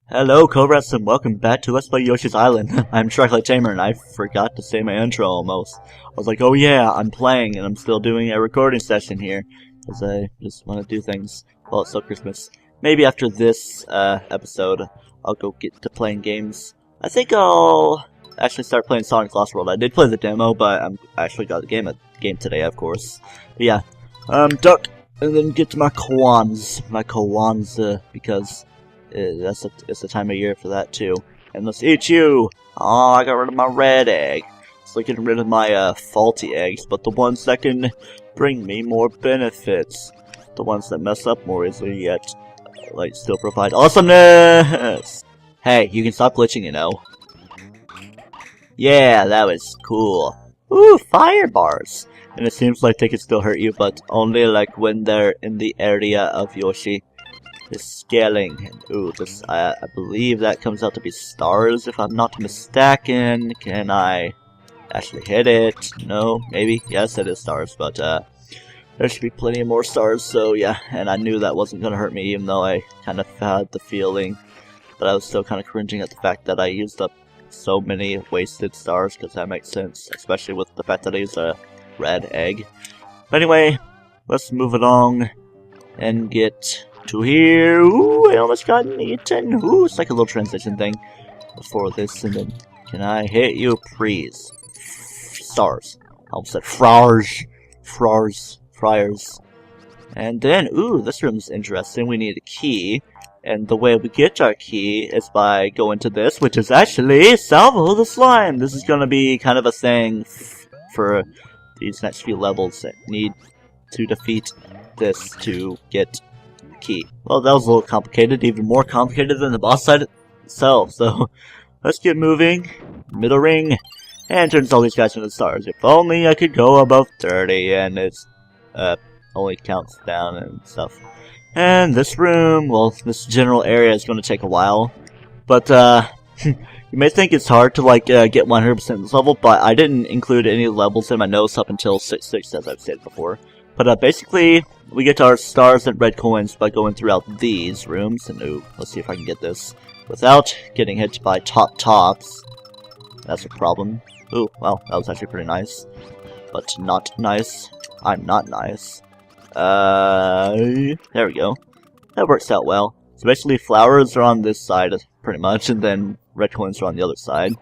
Hello, Cobrats, and welcome back to Let's Play Yoshi's Island. I'm TryclydeTamer, and I forgot to say my intro almost. I was like, oh yeah, I'm playing, and I'm still doing a recording session here, because I just want to do things while it's still Christmas. Maybe after this episode, I'll go get to playing games. I think I'll actually start playing Sonic Lost World. I did play the demo, but I actually got the game today, of course. But yeah, duck, and then get to my Kwanzaa, because it's the time of year for that too. And let's eat you! Oh, I got rid of my red egg. It's like getting rid of my faulty eggs, but the ones that can bring me more benefits. The ones that mess up more easily yet, like, still provide awesomeness! Hey, you can stop glitching, you know. Yeah, that was cool. Ooh, fire bars! And it seems like they can still hurt you, but only like when they're in the area of Yoshi. The scaling. Ooh, this, I believe that comes out to be stars, if I'm not mistaken. Can I actually hit it? No, maybe? Yes, it is stars, but there should be plenty of more stars, so yeah. And I knew that wasn't going to hurt me, even though I kind of had the feeling. But I was still kind of cringing at the fact that I used up so many wasted stars, because that makes sense, especially with the fact that I used a red egg. But anyway, let's move along and get to here. Ooh, I almost got eaten. Ooh, it's like a little transition thing before this, and then can I hit you, please? Stars. I almost said friars. And then, ooh, this room's interesting. We need a key, and the way we get our key is by going to this, which is actually Salvo the Slime. This is gonna be kind of a thing for these next few levels that need to defeat this to get key. Well, that was a little complicated, even more complicated than the boss fight itself, so let's get moving. Middle ring, and turns all these guys into stars. If only I could go above 30, and it's only counts down and stuff. And this room, well, this general area is going to take a while, but you may think it's hard to like get 100% this level, but I didn't include any levels in my notes up until 6-6, as I've said before. But basically, we get our stars and red coins by going throughout these rooms. And ooh, let's see if I can get this without getting hit by tops. That's a problem. Ooh, well, that was actually pretty nice. But not nice. I'm not nice. There we go. That works out well. So basically, flowers are on this side, pretty much, and then red coins are on the other side.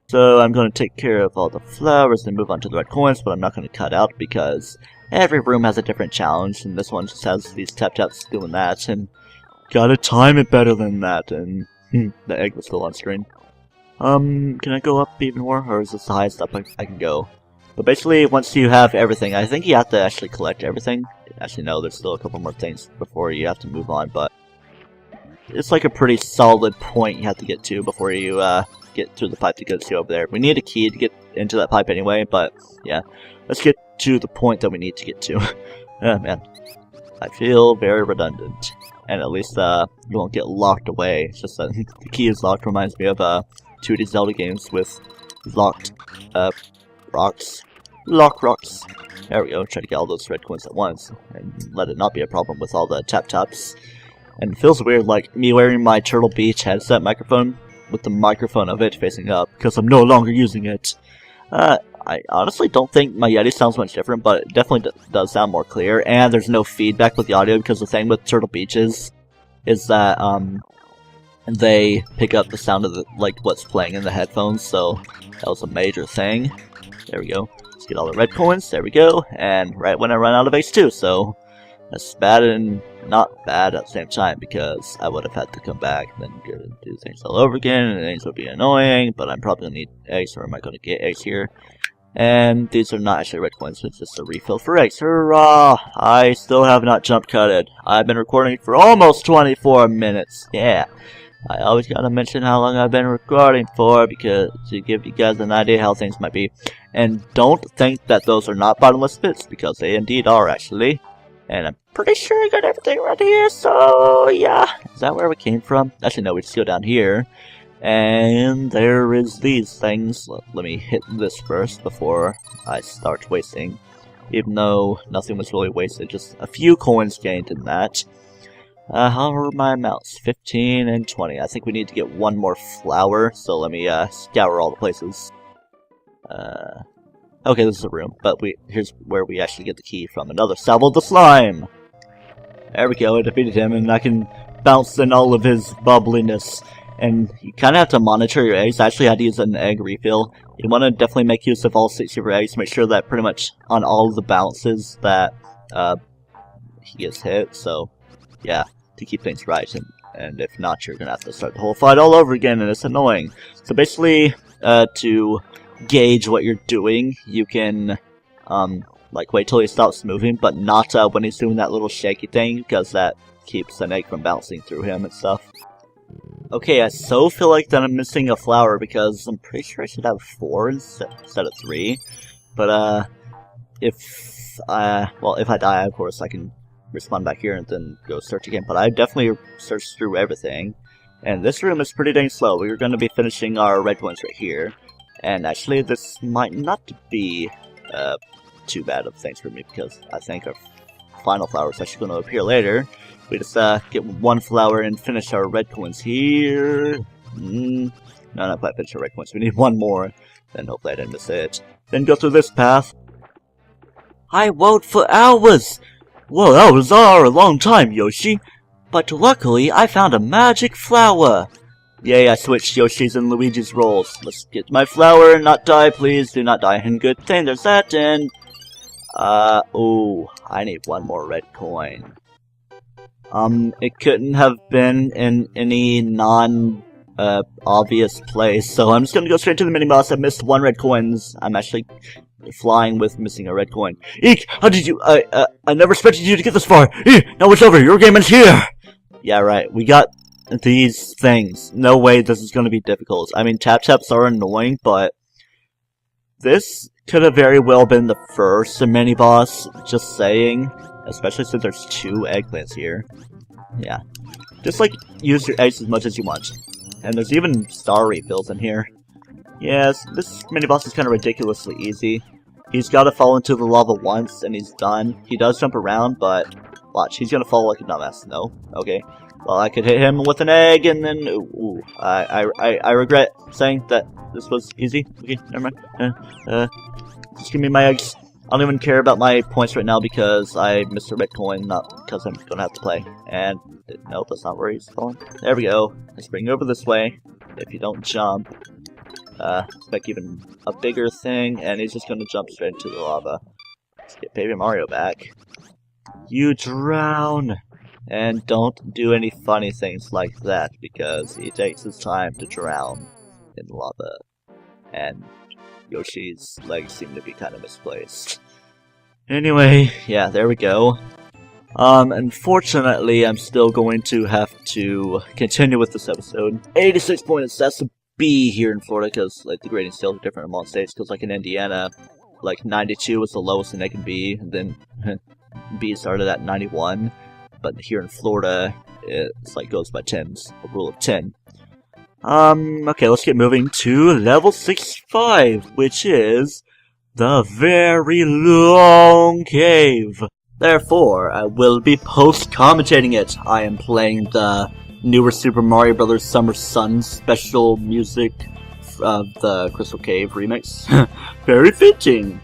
So I'm going to take care of all the flowers and move on to the red coins, but I'm not going to cut out because every room has a different challenge, and this one just has these tap-taps doing that, and gotta time it better than that, and the egg was still on screen. Can I go up even more, or is this the highest up I can go? But basically, once you have everything, I think you have to actually collect everything. Actually, no, there's still a couple more things before you have to move on, but it's like a pretty solid point you have to get to before you get through the pipe to get to over there. We need a key to get into that pipe anyway, but yeah, let's get to the point that we need to get to. Oh man, I feel very redundant, and at least you won't get locked away. It's just that the key is locked. Reminds me of 2D Zelda games with locked rocks. Lock rocks. There we go. Try to get all those red coins at once, and let it not be a problem with all the tap-taps. And it feels weird, like me wearing my Turtle Beach headset microphone with the microphone of it facing up, because I'm no longer using it. I honestly don't think my Yeti sounds much different, but it definitely does sound more clear, and there's no feedback with the audio, because the thing with Turtle Beaches is that, they pick up the sound of like, what's playing in the headphones, so that was a major thing. There we go. Let's get all the red coins, there we go, and right when I run out of Ace 2, so that's bad and not bad at the same time, because I would have had to come back and then do things all over again, and things would be annoying, but I'm probably going to need eggs, or am I going to get eggs here? And these are not actually red coins, it's just a refill for eggs. Hurrah! I still have not jump cutted. I've been recording for almost 24 minutes. Yeah. I always gotta mention how long I've been recording for, because to give you guys an idea how things might be. And don't think that those are not bottomless pits, because they indeed are actually. And I'm pretty sure I got everything right here, so yeah. Is that where we came from? Actually no, we just go down here. And there is these things. Let me hit this first before I start wasting. Even though nothing was really wasted, just a few coins gained in that. How are my amounts? 15 and 20. I think we need to get one more flower, so let me scour all the places. Okay, this is a room, but here's where we actually get the key from. Another Salvo the Slime! There we go, I defeated him, and I can bounce in all of his bubbliness. And you kind of have to monitor your eggs. I actually had to use an egg refill. You want to definitely make use of all 6 of your eggs. Make sure that pretty much on all of the bounces that he gets hit. So, yeah, to keep things right. And if not, you're going to have to start the whole fight all over again, and it's annoying. So basically, to gauge what you're doing, you can like wait till he stops moving, but not when he's doing that little shaky thing, because that keeps an egg from bouncing through him and stuff. Okay, I so feel like that I'm missing a flower, because I'm pretty sure I should have 4 instead of 3. But if I die, of course I can respawn back here and then go search again. But I definitely searched through everything, and this room is pretty dang slow. We're going to be finishing our red ones right here. And actually, this might not be too bad of things for me, because I think our final flower is actually going to appear later. We just get 1 flower and finish our red coins here. No, not quite finish our red coins. We need 1 more. Then hopefully I didn't miss it. Then go through this path. I wrote for hours! Well, hours are a long time, Yoshi. But luckily, I found a magic flower. Yay, I switched Yoshi's and Luigi's roles. Let's get my flower and not die, please. Do not die. And good thing there's that, and... oh, I need 1 more red coin. It couldn't have been in any obvious place, so I'm just gonna go straight to the mini-boss. I missed 1 red coin. I'm actually flying with missing a red coin. Eek! How did you... I never expected you to get this far! Eek! Now it's over! Your game is here! Yeah, right. We got these things. No way this is gonna be difficult. I mean, tap-taps are annoying, but... this could have very well been the first mini-boss, just saying. Especially since there's 2 eggplants here. Yeah. Just, like, use your eggs as much as you want. And there's even star refills in here. Yes, this mini-boss is kind of ridiculously easy. He's got to fall into the lava once, and he's done. He does jump around, but... watch, he's gonna fall like a dumbass. No? Okay. Well, I could hit him with an egg, and then... ooh, I regret saying that this was easy. Okay, never mind. Just give me my eggs. I don't even care about my points right now because I missed a red coin, not because I'm gonna have to play. And, nope, that's not where he's going. There we go. Let's bring you over this way. If you don't jump, expect even a bigger thing, and he's just gonna jump straight into the lava. Let's get Baby Mario back. You drown! And don't do any funny things like that, because he takes his time to drown in lava. And Yoshi's legs seem to be kind of misplaced. Anyway, yeah, there we go. Unfortunately, I'm still going to have to continue with this episode. 86 points, that's a B here in Florida, because, like, the grading scales are different in all states, because, like, in Indiana, like, 92 was the lowest and they can B, and then B started at 91, but here in Florida, it's, like, goes by 10s, a rule of 10. Okay, let's get moving to level 65, which is the very long cave. Therefore, I will be post-commentating it. I am playing the newer Super Mario Bros. Summer Sun special music of the Crystal Cave remix. Very fitting.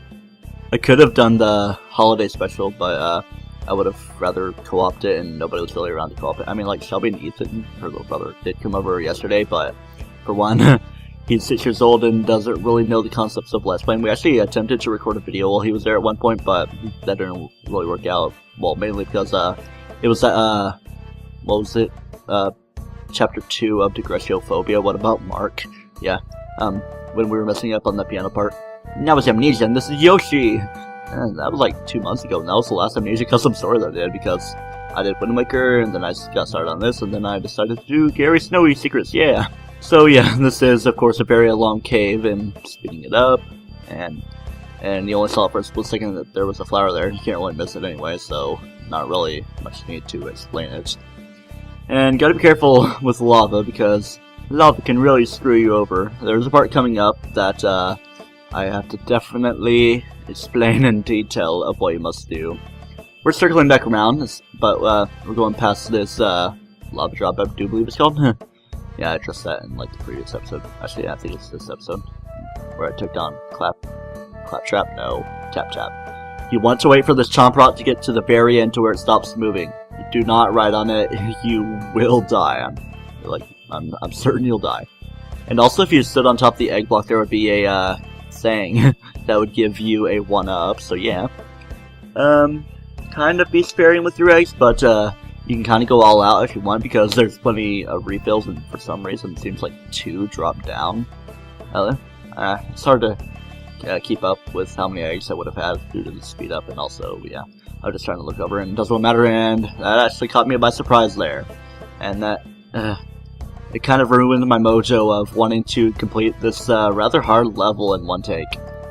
I could have done the holiday special, but I would have rather co-opted it, and nobody was really around to co-op it. I mean, like, Shelby and Ethan, her little brother, did come over yesterday, but for one, he's 6 years old and doesn't really know the concepts of Let's Play. We actually attempted to record a video while he was there at one point, but that didn't really work out. Well, mainly because it was what was it? Chapter 2 of Digressiophobia. What about Mark? Yeah. When we were messing up on the piano part. Now it's Amnesia, and this is Yoshi. And that was like 2 months ago, and that was the last Amnesia custom story that I did, because I did Wind Waker, and then I got started on this, and then I decided to do Gary Snowy Secrets, yeah. So yeah, this is, of course, a very long cave, and speeding it up, and you only saw for a split second that there was a flower there. You can't really miss it anyway, so not really much need to explain it. And gotta be careful with lava, because lava can really screw you over. There's a part coming up that I have to definitely explain in detail of what you must do. we're circling back around, but we're going past this lava drop, I do believe it's called. Yeah, I addressed that in like the previous episode. Actually, yeah, I think it's this episode where I took down Claptrap. No, Tap. You want to wait for this Chomp Rock to get to the very end to where it stops moving. Do not ride on it. You will die. I'm certain you'll die. And also, if you stood on top of the egg block, there would be a saying that would give you a 1-up. So yeah, kind of be sparing with your eggs, but you can kind of go all out if you want, because there's plenty of refills, and for some reason it seems like 2 drop down. It's hard to keep up with how many eggs I would have had due to the speed up, and also, yeah, I was just trying to look over, and it doesn't matter, and that actually caught me by surprise there. And that, it kind of ruined my mojo of wanting to complete this rather hard level in one take.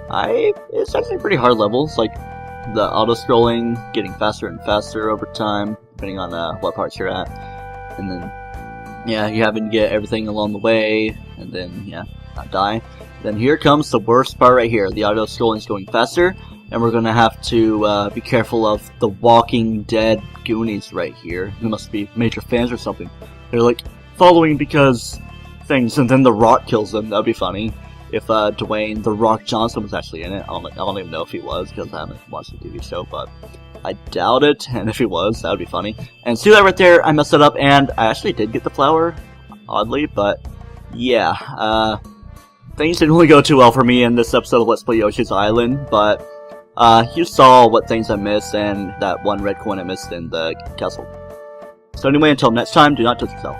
It's actually a pretty hard level. It's like the auto-scrolling getting faster and faster over time, depending on what parts you're at. And then, yeah, you having to get everything along the way, and then, yeah, not die. Then here comes the worst part right here. The auto-scrolling is going faster, and we're going to have to be careful of the Walking Dead Goonies right here. They must be major fans or something. They're like, following because things, and then The Rock kills them. That'd be funny. If Dwayne The Rock Johnson was actually in it. I don't even know if he was, because I haven't watched the TV show, but I doubt it, and if he was, that would be funny. And see that right there, I messed it up, and I actually did get the flower, oddly, but yeah, things didn't really go too well for me in this episode of Let's Play Yoshi's Island, but you saw what things I missed, and that one red coin I missed in the castle. So anyway, until next time, do not touch yourself.